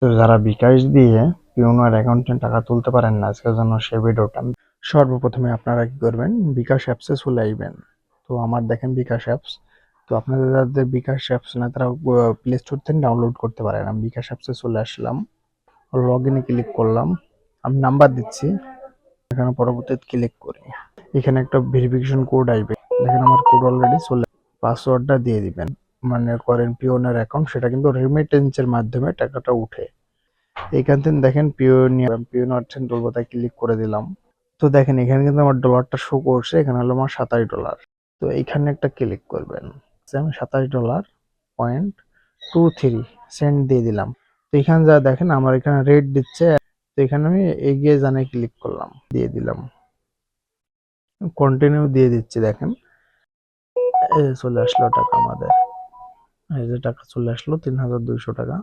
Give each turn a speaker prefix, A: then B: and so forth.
A: তো যারা বিকাশ দিয়ে পিওনার অ্যাকাউন্টে টাকা তুলতে পারেন না, আজকের জন্য সেই ভিডিওটা। সর্বপ্রথমে আপনারা কি করবেন, বিকাশ অ্যাপসে চলে আসবেন। তো আমার দেখেন বিকাশ অ্যাপস। তো আপনাদের যাদের বিকাশ অ্যাপস না, তারা প্লে স্টোর থেকে ডাউনলোড করতে পারেন। আমি বিকাশ অ্যাপসে চলে আসলাম, লগ ইনে ক্লিক করলাম। আমি নাম্বার দিচ্ছি, এখানে পরবর্তীতে ক্লিক করি। এখানে একটা ভেরিফিকেশন কোড আসবে, দেখেন আমার কোড অলরেডি চলে। পাসওয়ার্ডটা দিয়ে দিবেন, মনে করেন পিওনার অ্যাকাউন্ট, সেটা কিন্তু রেমিটেন্সের মাধ্যমে টাকাটা উঠে। এইখান থেকে দেখেন পিওনার তুলবো, তাই ক্লিক করে দিলাম। তো দেখেন এখানে কিন্তু আমার ডলারটা শো করছে, এখানে হলো আমার $27। তো এইখানে একটা ক্লিক করবেন, আমি $27.23 দিয়ে দিলাম। তো এখানে যা দেখেন আমার এখানে রেট দিচ্ছে। তো এখানে আমি এগিয়ে জানে ক্লিক করলাম, দিয়ে দিলাম, কন্টিনিউ দিয়ে দিচ্ছি। দেখেন এই চলে আসলো টাকা আমাদের, এই যে টাকা চলে আসলো 3200 টাকা।